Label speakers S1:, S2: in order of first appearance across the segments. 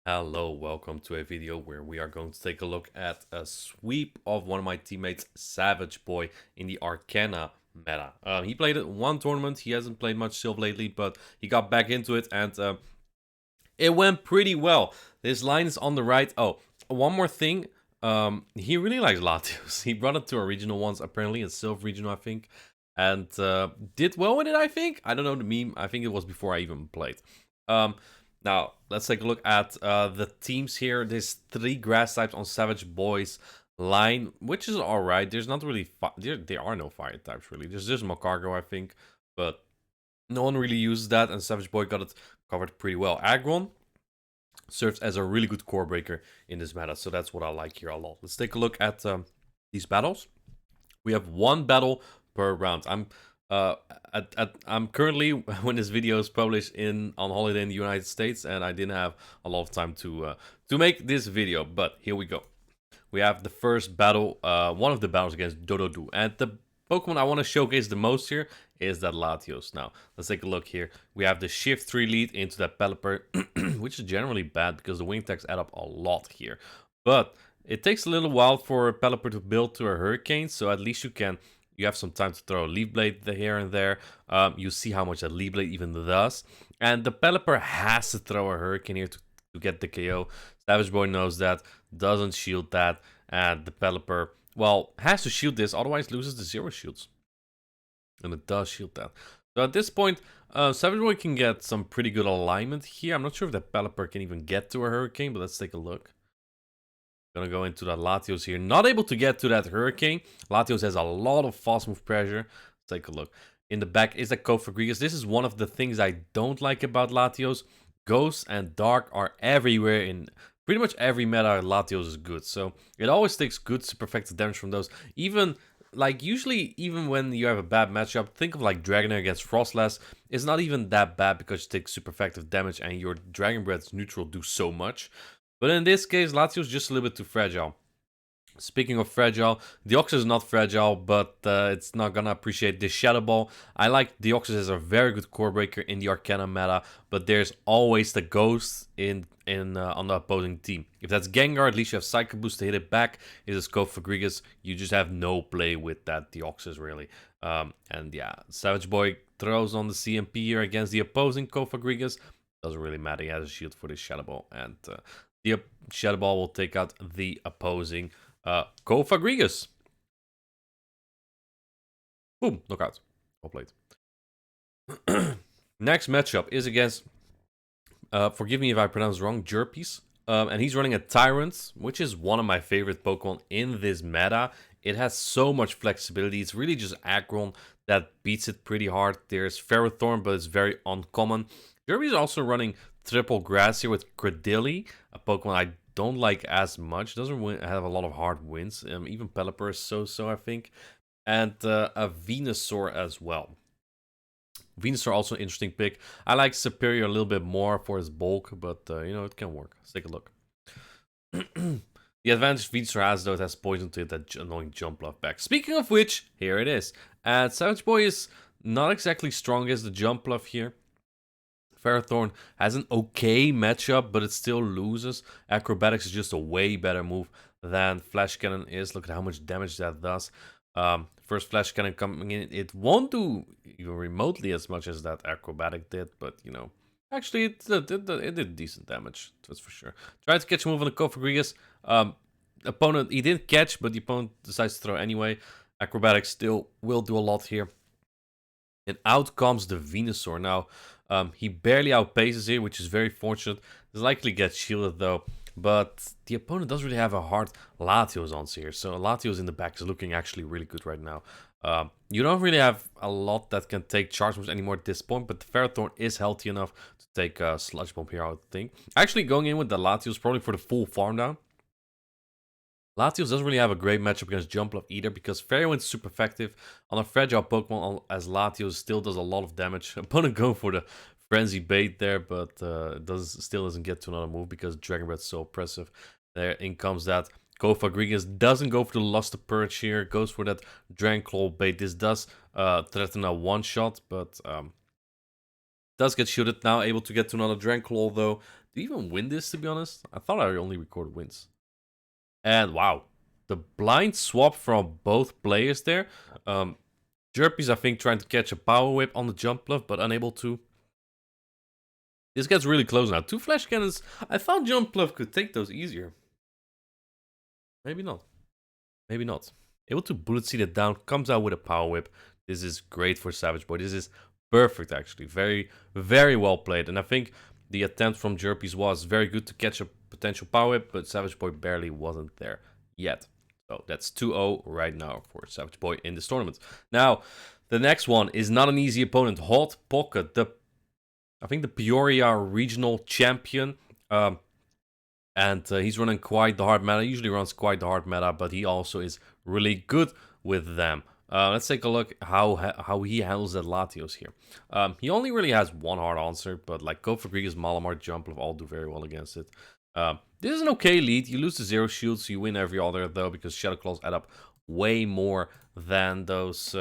S1: Hello, welcome to a video where we are going to take a look at a sweep of one of my teammates, Savageboi, in the Arcana meta. He played it one tournament, he hasn't played much Sylph lately, but he got back into it and it went pretty well. His line is on the right. Oh, one more thing, he really likes LATIOS. He brought it to our regional ones, apparently, in Sylph regional, I think, and did well with it, I think. I don't know the meme, I think it was before I even played. Um, Now, let's take a look at the teams here. There's 3 grass types on Savageboi's line, which is alright. There's not really... there are no fire types, really. There's just Macargo, I think, but no one really uses that, and Savageboi got it covered pretty well. Aggron serves as a really good core breaker in this meta, so that's what I like here a lot. Let's take a look at these battles. We have 1 battle per round. I'm currently, when this video is published, on holiday in the United States, and I didn't have a lot of time to make this video. But here we go. We have the first battle, one of the battles against Dododo, and the Pokemon I want to showcase the most here is that Latios. Now, let's take a look here. We have the Shift 3 lead into that Pelipper, which is generally bad because the wing attacks add up a lot here. But it takes a little while for Pelipper to build to a Hurricane, so at least you have some time to throw a Leaf Blade here and there. You see how much that Leaf Blade even does. And the Pelipper has to throw a Hurricane here to get the KO. Savageboi knows that, doesn't shield that, and the Pelipper, well, has to shield this, otherwise loses the 0 shields. And it does shield that. So at this point, Savageboi can get some pretty good alignment here. I'm not sure if the Pelipper can even get to a Hurricane, but let's take a look. Gonna go into that Latios here. Not able to get to that Hurricane. Latios has a lot of fast move pressure. Let's take a look. In the back is that Kofagrigus. This is one of the things I don't like about Latios. Ghost and Dark are everywhere in pretty much every meta. Latios is good. So it always takes good super effective damage from those. Even like usually even when you have a bad matchup, think of like Dragonair against Frostlass. It's not even that bad because you take super effective damage and your Dragon Breath's neutral do so much. But in this case, Lazio is just a little bit too fragile. Speaking of fragile, Deoxys is not fragile, but it's not gonna appreciate this Shadow Ball. I like Deoxys as a very good core breaker in the Arcana meta, but there's always the Ghost on the opposing team. If that's Gengar, at least you have Psycho Boost to hit it back. If it's Kofagrigus, you just have no play with that Deoxys, really. And yeah, Savageboi throws on the CMP here against the opposing Kofagrigus. Doesn't really matter, he has a shield for this Shadow Ball, and the Shadow Ball will take out the opposing Kofagrigus. Boom, knockout. Well played. Next matchup is against, forgive me if I pronounce wrong, Jerpies. And he's running a Tyrant, which is one of my favorite Pokemon in this meta. It has so much flexibility. It's really just Aggron that beats it pretty hard. There's Ferrothorn, but it's very uncommon. Jerpies is also running triple grass here with Cradilly, a Pokemon I don't like as much. Doesn't have a lot of hard wins. Even Pelipper is so, I think. And a Venusaur as well. Venusaur also an interesting pick. I like Superior a little bit more for his bulk, but you know, it can work. Let's take a look. The advantage Venusaur has, though, it has poison to it, that annoying jump love back. Speaking of which, here it is. And Savageboi is not exactly strong as the jump love here. Ferrothorn has an okay matchup, but it still loses. Acrobatics is just a way better move than Flash Cannon is. Look at how much damage that does. First Flash Cannon coming in, it won't do even remotely as much as that Acrobatic did, but you know, actually it did decent damage, that's for sure. Tried to catch a move on the Kofagrigus. Opponent, he didn't catch, but the opponent decides to throw anyway. Acrobatics still will do a lot here. And out comes the Venusaur. Now, he barely outpaces here, which is very fortunate. He's likely gets shielded though, but the opponent doesn't really have a hard Latios on here. So Latios in the back is looking actually really good right now. You don't really have a lot that can take charge moves anymore at this point, but the Ferrothorn is healthy enough to take a Sludge Bomb here, I would think. Actually, going in with the Latios probably for the full farm down. Latios doesn't really have a great matchup against Jumpluff either, because Fairywind's super effective on a fragile Pokemon, as Latios still does a lot of damage. Opponent going for the Frenzy Bait there, but still doesn't get to another move because Dragon Breath's so oppressive. There in comes that Kofagrigus, doesn't go for the Lust of Purge here, goes for that Dragon Claw Bait. This does threaten a one-shot, but does get shielded now, able to get to another Dragon Claw though. Do you even win this, to be honest? I thought I only recorded wins. And wow, the blind swap from both players there. Jerpy's, I think, trying to catch a power whip on the jump bluff, but unable to. This gets really close now. 2 flash cannons. I thought jump bluff could take those easier. Maybe not. Maybe not. Able to bullet seed it down. Comes out with a power whip. This is great for Savageboi. This is perfect, actually. Very, very well played. And I think the attempt from Jerpy's was very good to catch a potential power whip, but Savageboi barely wasn't there yet. So that's 2-0 right now for Savageboi in this tournament. Now, the next one is not an easy opponent. Hot Pocket, I think the Peoria regional champion. And he's running quite the hard meta. He usually runs quite the hard meta, but he also is really good with them. Let's take a look how he handles that LATIOS here. He only really has one hard answer, but like Kofagrigas, Malamar, Jump all do very well against it. This is an okay lead. You lose the 0 shields, so you win every other though, because Shadow Claws add up way more than those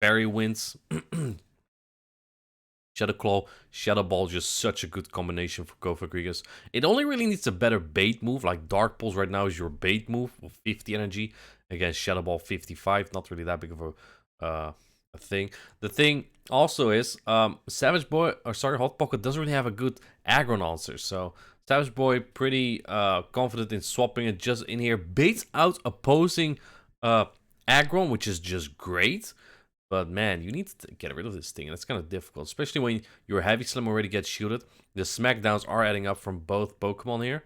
S1: fairy wins. Shadow Claw, Shadow Ball, just such a good combination for Kofagrigas. It only really needs a better bait move, like Dark Pulse right now is your bait move with 50 energy against Shadow Ball 55. Not really that big of a thing. The thing also is, Savageboi, or sorry, Hot Pocket doesn't really have a good aggro answer. So Savageboi pretty confident in swapping it just in here. Baits out opposing aggro, which is just great. But man, you need to get rid of this thing, and it's kind of difficult, especially when your Heavy Slam already gets shielded. The smackdowns are adding up from both Pokemon here.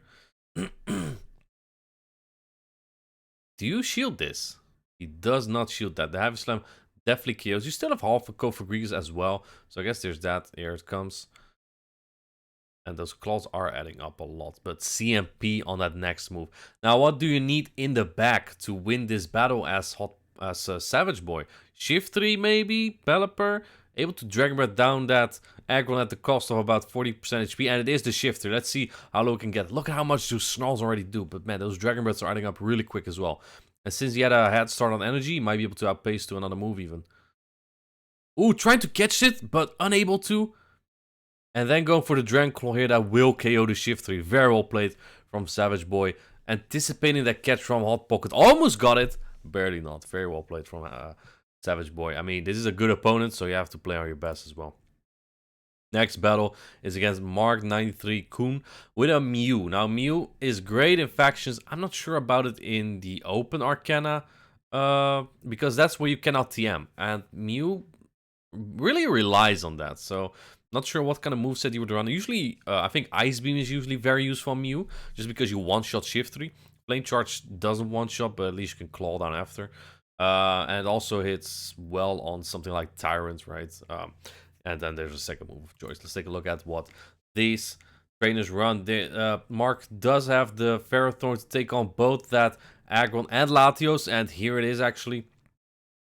S1: Do you shield this? He does not shield that. The Heavy Slam definitely kills. You still have half a Kofagrigas as well, so I guess there's that. Here it comes. And those claws are adding up a lot. But CMP on that next move. Now, what do you need in the back to win this battle as Savageboi? Shift 3 maybe? Pelipper? Able to Dragon Breath down that aggro at the cost of about 40% HP. And it is the shifter. Let's see how low it can get. Look at how much those Snarls already do. But man, those Dragon Breaths are adding up really quick as well. And since he had a head start on energy, he might be able to outpace to another move even. Ooh, trying to catch it, but unable to. And then going for the Dragon Claw here that will KO the Shift 3. Very well played from Savageboi. Anticipating that catch from Hot Pocket. Almost got it. Barely not. Very well played from Savageboi. I mean, this is a good opponent, so you have to play on your best as well. Next battle is against Mark93 Kun with a Mew. Now, Mew is great in factions. I'm not sure about it in the open Arcana, because that's where you cannot TM. And Mew really relies on that, so not sure what kind of moveset you would run. Usually, I think Ice Beam is usually very useful on Mew, just because you one-shot Shift 3. Flame Charge doesn't one-shot, but at least you can claw down after. And also hits well on something like Tyrant, right? And then there's a second move of choice. Let's take a look at what these trainers run. Mark does have the Ferrothorn to take on both that Aggron and Latios, and here it is actually.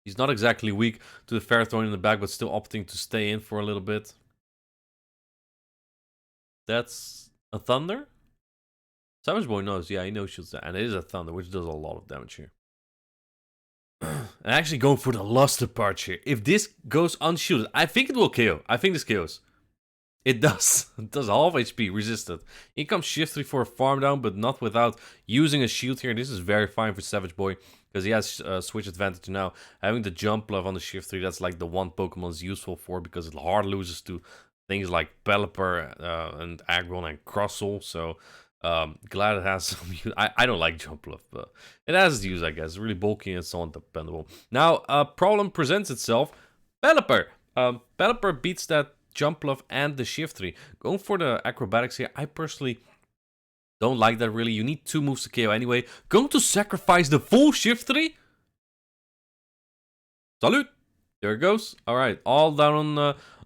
S1: He's not exactly weak to the Ferrothorn in the back, but still opting to stay in for a little bit. That's a Thunder? Savageboi knows, yeah, he knows shoots that. And it is a Thunder, which does a lot of damage here. And actually going for the Luster Punch here. If this goes unshielded, I think it will KO. I think this KOs. It does. It does half HP, resisted. Here comes Shift 3 for a farm down, but not without using a shield here. This is very fine for Savageboi, because he has switch advantage now. Having the jump love on the Shift 3, that's like the one Pokemon is useful for, because it hard loses to things like Pelipper and Aggron and Crustle. So glad it has some use. I don't like jump love, but it has its use, I guess. It's really bulky and somewhat dependable. Now, a problem presents itself. Pelipper. Pelipper beats that jump bluff and the Shift 3. Going for the acrobatics here, I personally don't like that really. You need 2 moves to KO anyway. Going to sacrifice the full Shift 3? Salute! There it goes. Alright, all down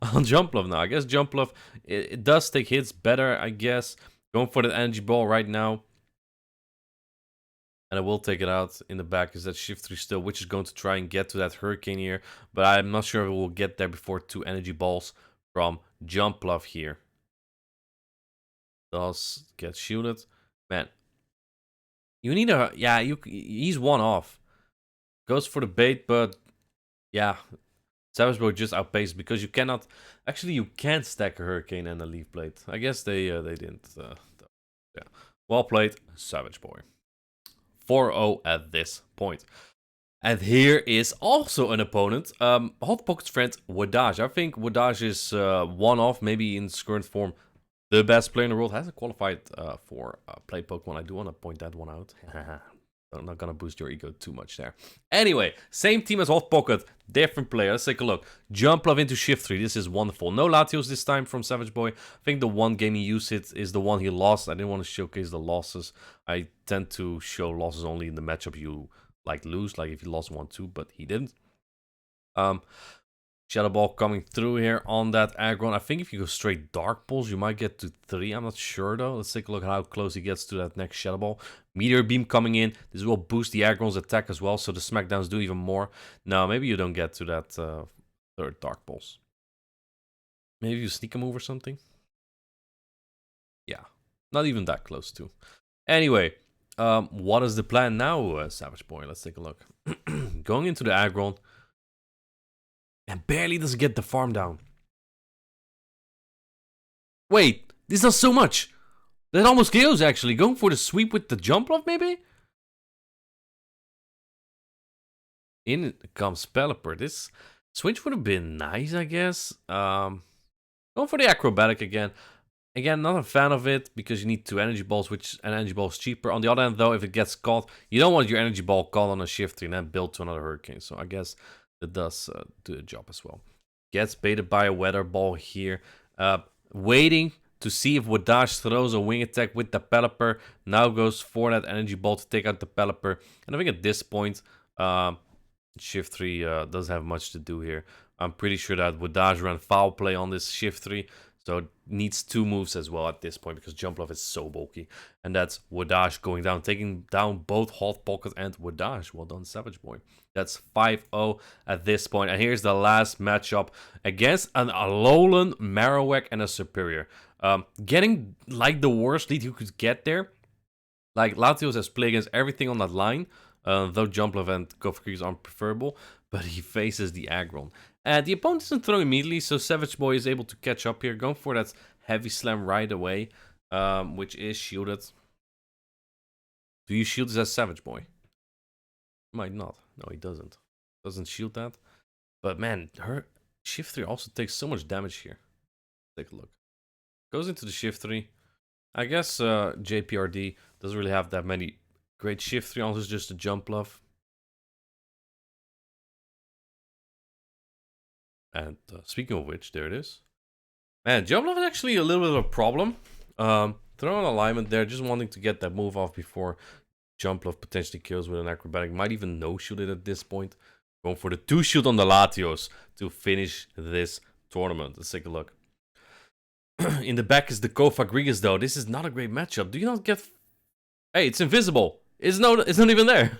S1: on jump bluff now. I guess jump bluff, it does take hits better, I guess. Going for the energy ball right now. And I will take it out in the back. Is that Shift 3 still, which is going to try and get to that Hurricane here. But I'm not sure if it will get there before 2 energy balls from jump bluff here. Does get shielded. Man. You need a... Yeah, he's one off. Goes for the bait, but... Yeah. Savageboi just outpaced because you cannot... Actually, you can't stack a Hurricane and a Leaf Blade. I guess they didn't. Yeah. Well played, Savageboi. 4-0 at this point. And here is also an opponent. Hot Pocket's friend, Wadaj. I think Wadaj is one of, maybe in his current form, the best player in the world. Hasn't qualified for play Pokemon. I do want to point that one out. I'm not gonna boost your ego too much there. Anyway, same team as Hot Pocket, different player. Let's take a look. Jump Love into Shift 3. This is wonderful. No Latios this time from Savageboi. I think the one game he used it is the one he lost. I didn't want to showcase the losses. I tend to show losses only in the matchup you like lose, like if you lost 1-2, but he didn't. Shadow Ball coming through here on that aggron. I think if you go straight Dark Pulse, you might get to 3. I'm not sure though. Let's take a look at how close he gets to that next Shadow Ball. Meteor Beam coming in. This will boost the aggron's attack as well, so the smackdowns do even more. No, maybe you don't get to that third Dark Pulse. Maybe you sneak a move or something. Yeah, not even that close to. Anyway, what is the plan now, Savageboi? Let's take a look. Going into the aggron. And barely does get the farm down. Wait, this does so much. That almost KOs actually. Going for the sweep with the jump off maybe? In comes Pelipper. This switch would have been nice, I guess. Going for the acrobatic again. Again, not a fan of it because you need 2 energy balls, which an energy ball is cheaper. On the other hand, though, if it gets caught, you don't want your energy ball caught on a shift and then build to another hurricane. So I guess that does do the job as well. Gets baited by a weather ball here. Waiting to see if Wadaj throws a wing attack with the Pelipper. Now goes for that energy ball to take out the Pelipper. And I think at this point, Shift 3 doesn't have much to do here. I'm pretty sure that Wadaj ran foul play on this Shift 3. So it needs 2 moves as well at this point because Jump Love is so bulky. And that's Wadaj going down, taking down both Hot Pocket and Wadaj. Well done, Savageboi. That's 5-0 at this point. And here's the last matchup against an Alolan, Marowak, and a Superior. Getting like the worst lead you could get there. Like Latios has play against everything on that line. Though Jump Love and Kofakris aren't preferable. But he faces the aggron. And the opponent doesn't throw immediately, so Savageboi is able to catch up here. Going for that heavy slam right away, which is shielded. Do you shield this as Savageboi? Might not. No, he doesn't. Doesn't shield that. But man, her Shift 3 also takes so much damage here. Take a look. Goes into the Shift 3. I guess JPRD doesn't really have that many great Shift 3. Also just a Jump Love. And speaking of which, there it is. Man, Jump Love is actually a little bit of a problem. Throw an alignment there, just wanting to get that move off before Jump Love potentially kills with an acrobatic. Might even no-shield it at this point. Going for the 2-shield on the Latios to finish this tournament. Let's take a look. In the back is the Kofagrigas though. This is not a great matchup. Do you not get... Hey, it's invisible. It's not even there.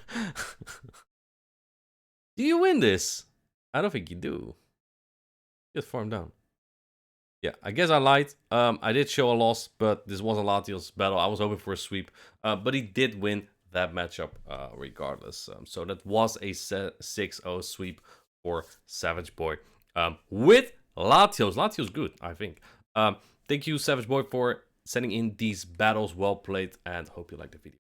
S1: Do you win this? I don't think you do. Get farmed down. Yeah, I guess I lied. I did show a loss, but this was a Latios battle. I was hoping for a sweep, but he did win that matchup regardless. So that was a 6-0 sweep for Savageboi with Latios. Latios good, I think. Thank you, Savageboi, for sending in these battles. Well played, and hope you liked the video.